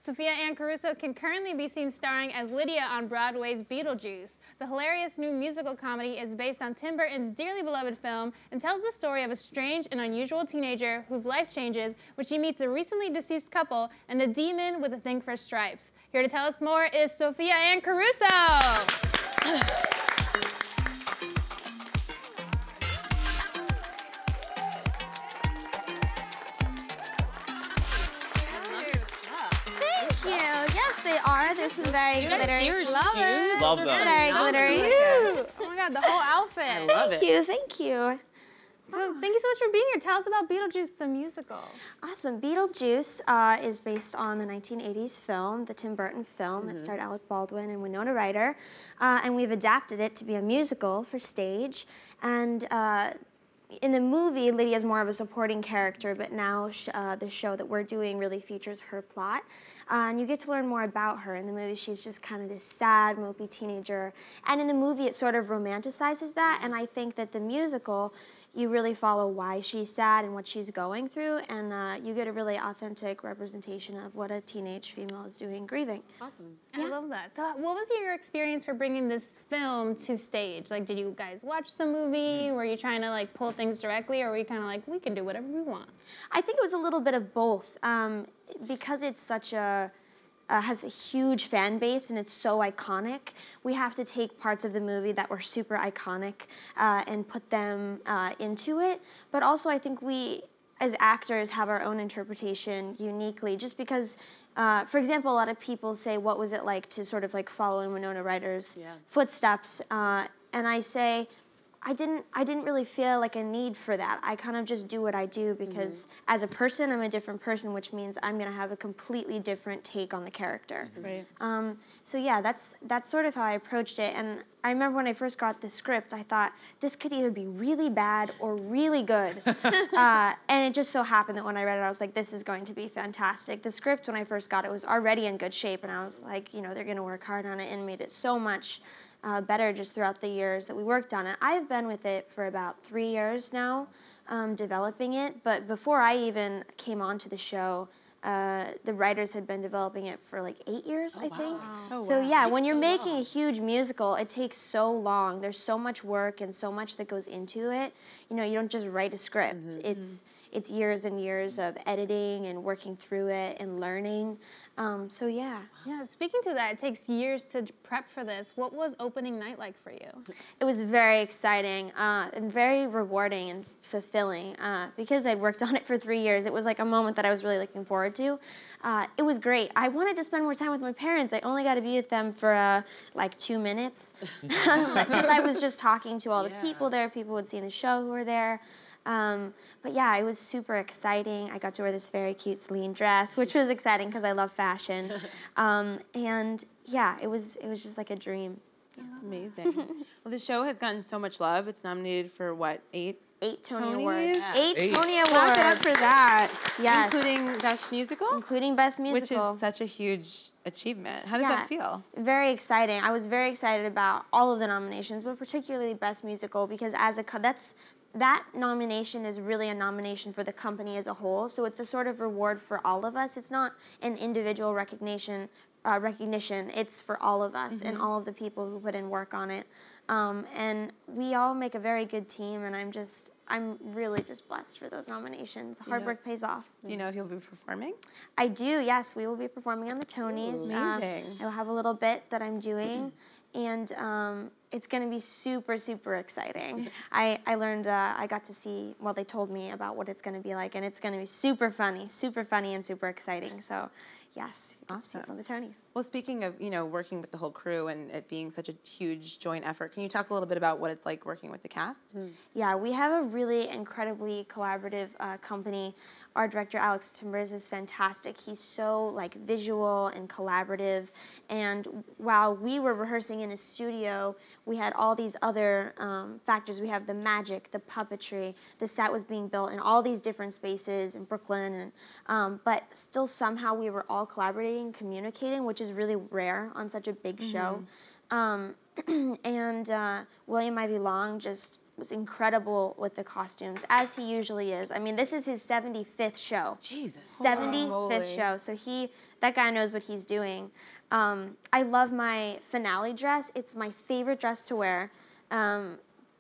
Sophia Anne Caruso can currently be seen starring as Lydia on Broadway's Beetlejuice. The hilarious new musical comedy is based on Tim Burton's dearly beloved film and tells the story of a strange and unusual teenager whose life changes when she meets a recently deceased couple and a demon with a thing for stripes. Here to tell us more is Sophia Anne Caruso. They are. There's some very glittery. Love it. Love them. Very glittery. Cute. Oh my God, the whole outfit. I love it. Thank you. So thank you so much for being here. Tell us about Beetlejuice, the musical. Awesome. Beetlejuice is based on the 1980s film, the Tim Burton film that starred Alec Baldwin and Winona Ryder. And we've adapted it to be a musical for stage. And in the movie, Lydia's more of a supporting character, but now the show that we're doing really features her plot. And you get to learn more about her. In the movie, she's just kind of this sad, mopey teenager. And in the movie, it sort of romanticizes that. And I think that the musical, you really follow why she's sad and what she's going through. And you get a really authentic representation of what a teenage female is doing, grieving. Awesome. I love that. So what was your experience for bringing this film to stage? Like, did you guys watch the movie? Were you trying to like pull things directly, or were you kind of like, we can do whatever we want? I think it was a little bit of both. Because it's such a has a huge fan base and it's so iconic, we have to take parts of the movie that were super iconic and put them into it. But also I think we, as actors, have our own interpretation uniquely, just because, for example, a lot of people say, what was it like to sort of like follow in Winona Ryder's footsteps? And I say, I didn't really feel like a need for that. I kind of just do what I do because as a person, I'm a different person, which means I'm gonna have a completely different take on the character. Right. So yeah, that's sort of how I approached it. And I remember when I first got the script, I thought this could either be really bad or really good. And it just so happened that when I read it, I was like, this is going to be fantastic. The script, when I first got it, was already in good shape, and I was like, you know, they're gonna work hard on it, and made it so much better just throughout the years that we worked on it. I've been with it for about 3 years now, developing it, but before I even came onto the show, the writers had been developing it for like 8 years, I think. Oh, So yeah, when you're making a huge musical, it takes so long. There's so much work and so much that goes into it. You know, you don't just write a script. It's years and years of editing and working through it and learning. So yeah. Yeah, speaking to that, it takes years to prep for this. What was opening night like for you? It was very exciting and very rewarding and fulfilling. Because I'd worked on it for 3 years, it was like a moment that I was really looking forward to. It was great. I wanted to spend more time with my parents. I only got to be with them for like 2 minutes because I was just talking to all the people there, people who had seen the show who were there. But yeah, it was super exciting. I got to wear this very cute Celine dress, which was exciting because I love fashion. And yeah, it was just like a dream. Amazing. Well, the show has gotten so much love. It's nominated for what, 8 Tony Tonys? Awards. Yeah. 8 Tony Awards. Clap it up for that. Yes. Including Best Musical? Including Best Musical. Which is such a huge achievement. How does that feel? Very exciting. I was very excited about all of the nominations, but particularly Best Musical, because as a that nomination is really a nomination for the company as a whole, so it's a sort of reward for all of us. It's not an individual recognition, it's for all of us and all of the people who put in work on it. And we all make a very good team, and I'm really just blessed for those nominations. Hard work pays off. Do you know if you'll be performing? I do, yes. We will be performing on the Tonys. Amazing. I will have a little bit that I'm doing, and it's going to be super, super exciting. I learned, I got to see, well, they told me about what it's going to be like, and it's going to be super funny and super exciting. So, yes, you can see us on the Tonys. Well, speaking of, working with the whole crew and it being such a huge joint effort, can you talk a little bit about what it's like working with the cast? Yeah, we have a really incredibly collaborative company. Our director, Alex Timbers, is fantastic. He's so visual and collaborative. And while we were rehearsing in a studio, we had all these other factors. We have the magic, the puppetry, the set was being built in all these different spaces in Brooklyn. And, but still somehow we were all collaborating, communicating, which is really rare on such a big show. And William Ivy Long just was incredible with the costumes, as he usually is. I mean, this is his 75th show. Jesus. 75th show. So that guy knows what he's doing. I love my finale dress. It's my favorite dress to wear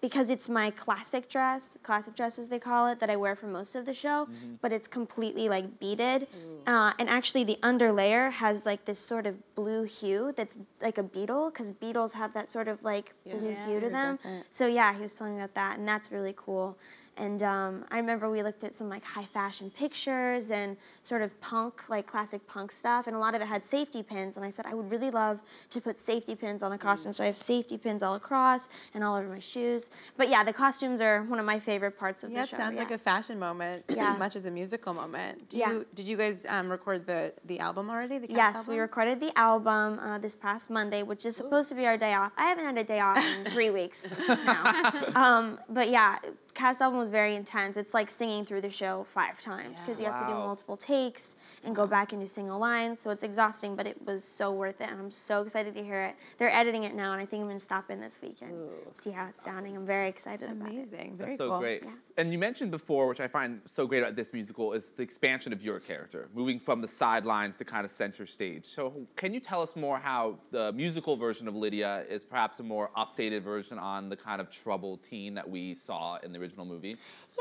because it's my classic dress as they call it, that I wear for most of the show, but it's completely like beaded. And actually the underlayer has like this sort of blue hue that's like a beetle, because beetles have that sort of like blue hue to them. So yeah, he was telling me about that, and that's really cool. And I remember we looked at some like high fashion pictures and sort of punk, like classic punk stuff, and a lot of it had safety pins. And I said I would really love to put safety pins on the costume, so I have safety pins all across and all over my shoes. But yeah, the costumes are one of my favorite parts of the show. It sounds like a fashion moment as much as a musical moment. Did you guys record the album already? The cast album? We recorded the album this past Monday, which is supposed to be our day off. I haven't had a day off in 3 weeks now. But yeah, cast album was very intense. It's like singing through the show 5 times because you have to do multiple takes and go back and do single lines. So it's exhausting, but it was so worth it. And I'm so excited to hear it. They're editing it now, and I think I'm going to stop in this week and see how it's sounding. I'm very excited about it. Amazing. Very cool. That's so great. Yeah. And you mentioned before, which I find so great about this musical, is the expansion of your character, moving from the sidelines to kind of center stage. So can you tell us more how the musical version of Lydia is perhaps a more updated version on the kind of troubled teen that we saw in the original movie?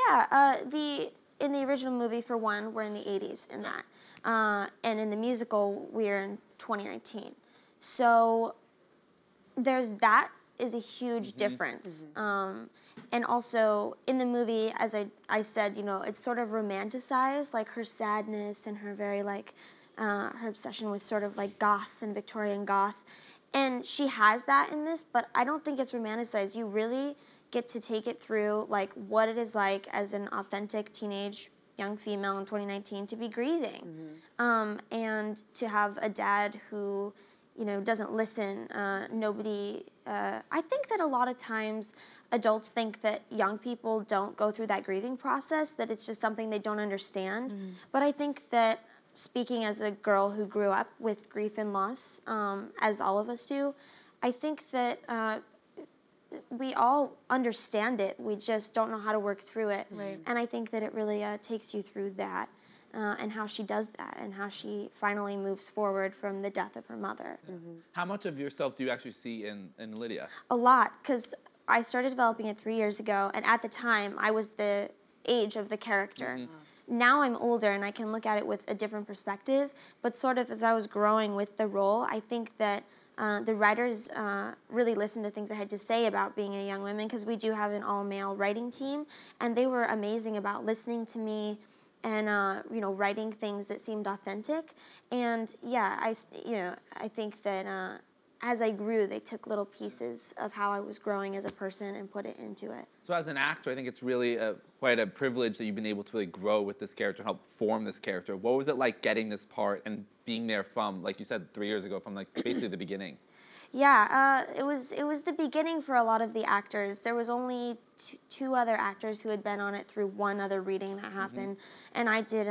Yeah, in the original movie, for one, we're in the 80s in that. And in the musical, we're in 2019. So that is a huge difference. And also, in the movie, as I said, you know, it's sort of romanticized, like her sadness and her very, like, her obsession with sort of, like, goth and Victorian goth. And she has that in this, but I don't think it's romanticized. You really get to take it through, like, what it is like as an authentic teenage young female in 2019 to be grieving. And to have a dad who, you know, doesn't listen. I think that a lot of times adults think that young people don't go through that grieving process, that it's just something they don't understand. But I think that, speaking as a girl who grew up with grief and loss, as all of us do, I think that we all understand it. We just don't know how to work through it. And I think that it really takes you through that. And how she does that, and how she finally moves forward from the death of her mother. How much of yourself do you actually see in Lydia? A lot, because I started developing it 3 years ago, and at the time, I was the age of the character. Now I'm older, and I can look at it with a different perspective, but sort of as I was growing with the role, I think that the writers really listened to things I had to say about being a young woman, because we do have an all-male writing team, and they were amazing about listening to me and you know, writing things that seemed authentic. And yeah, I think that as I grew, they took little pieces of how I was growing as a person and put it into it. So as an actor, I think it's really quite a privilege that you've been able to really grow with this character and help form this character. What was it like getting this part and being there from, like you said, 3 years ago, from like basically the beginning? Yeah, it was the beginning for a lot of the actors. There was only two other actors who had been on it through one other reading that happened, and I did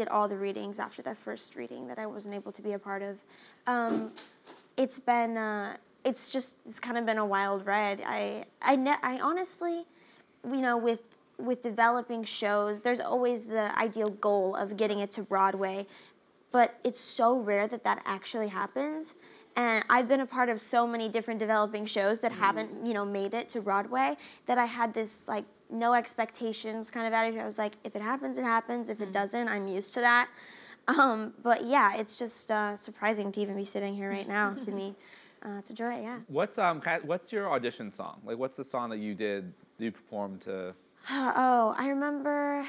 all the readings after that first reading that I wasn't able to be a part of. It's kind of been a wild ride. I honestly, you know, with developing shows, there's always the ideal goal of getting it to Broadway, but it's so rare that actually happens. And I've been a part of so many different developing shows that haven't, you know, made it to Broadway, that I had this, like, no expectations kind of attitude. I was like, if it happens, it happens. If it doesn't, I'm used to that. But yeah, it's just surprising to even be sitting here right now. To me, it's a joy. Yeah. What's your audition song? Like, what's the song that you performed to? Oh, I remember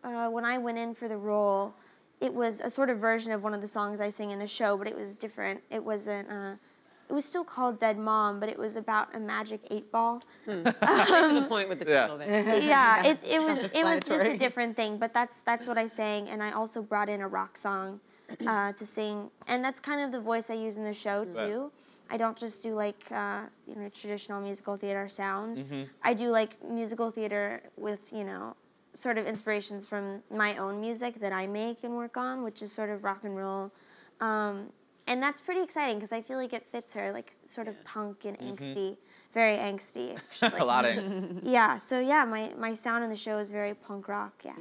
when I went in for the role. It was a sort of version of one of the songs I sing in the show, but it was different. It wasn't. It was still called Dead Mom, but it was about a magic 8-ball. Right to the point with the title there. Yeah, it was just a different thing, but that's what I sang, and I also brought in a rock song to sing, and that's kind of the voice I use in the show too. I don't just do like you know, traditional musical theater sound. I do like musical theater with, you know, sort of inspirations from my own music that I make and work on, which is sort of rock and roll. And that's pretty exciting because I feel like it fits her, like sort of punk and angsty, very angsty. Actually. A lot of angst. Yeah, so yeah, my sound in the show is very punk rock, yeah.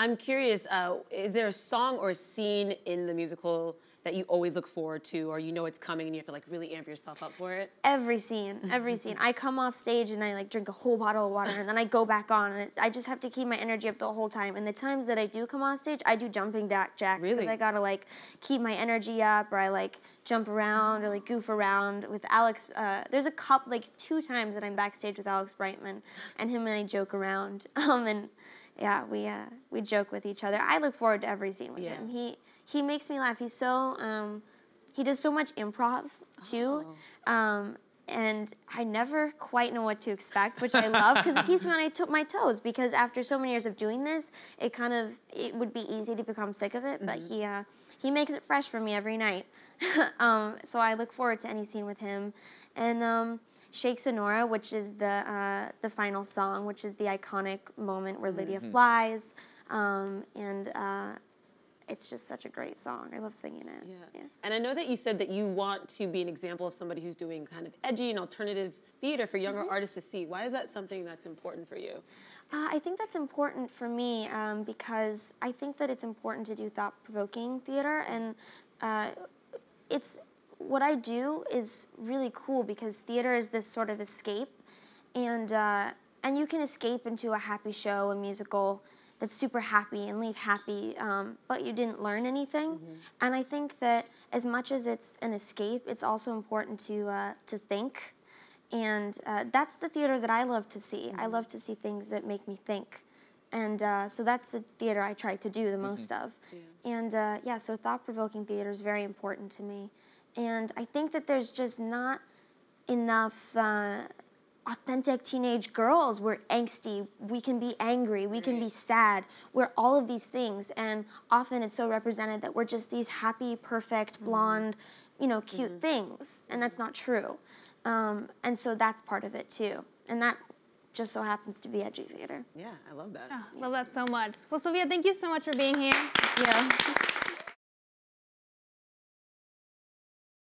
I'm curious, is there a song or a scene in the musical that you always look forward to, or you know it's coming and you have to like really amp yourself up for it? Every scene, every scene. I come off stage and I like drink a whole bottle of water and then I go back on and I just have to keep my energy up the whole time. And the times that I do come off stage, I do jumping jacks because I gotta like keep my energy up, or I like jump around or like goof around with Alex. There's a couple, like 2 times that I'm backstage with Alex Brightman and him and I joke around. And yeah, we joke with each other. I look forward to every scene with him. He makes me laugh. He's so he does so much improv too, and I never quite know what to expect, which I love because it keeps me on my toes. Because after so many years of doing this, it would be easy to become sick of it. But he makes it fresh for me every night. So I look forward to any scene with him, and. Shake Sonora, which is the final song, which is the iconic moment where Lydia flies, and it's just such a great song. I love singing it. Yeah. And I know that you said that you want to be an example of somebody who's doing kind of edgy and alternative theater for younger artists to see. Why is that something that's important for you? I think that's important for me because I think that it's important to do thought-provoking theater, and what I do is really cool because theater is this sort of escape, and you can escape into a happy show, a musical that's super happy and leave happy, but you didn't learn anything. And I think that as much as it's an escape, it's also important to think, and that's the theater that I love to see. I love to see things that make me think. And so that's the theater I try to do the most of. And so thought-provoking theater is very important to me. And I think that there's just not enough authentic teenage girls. We're angsty, we can be angry, we can be sad. We're all of these things, and often it's so represented that we're just these happy, perfect, blonde, cute things, and that's not true. And so that's part of it too. And that just so happens to be edgy theater. Yeah, I love that. Oh, love that so much. Well, Sophia, thank you so much for being here. Yeah.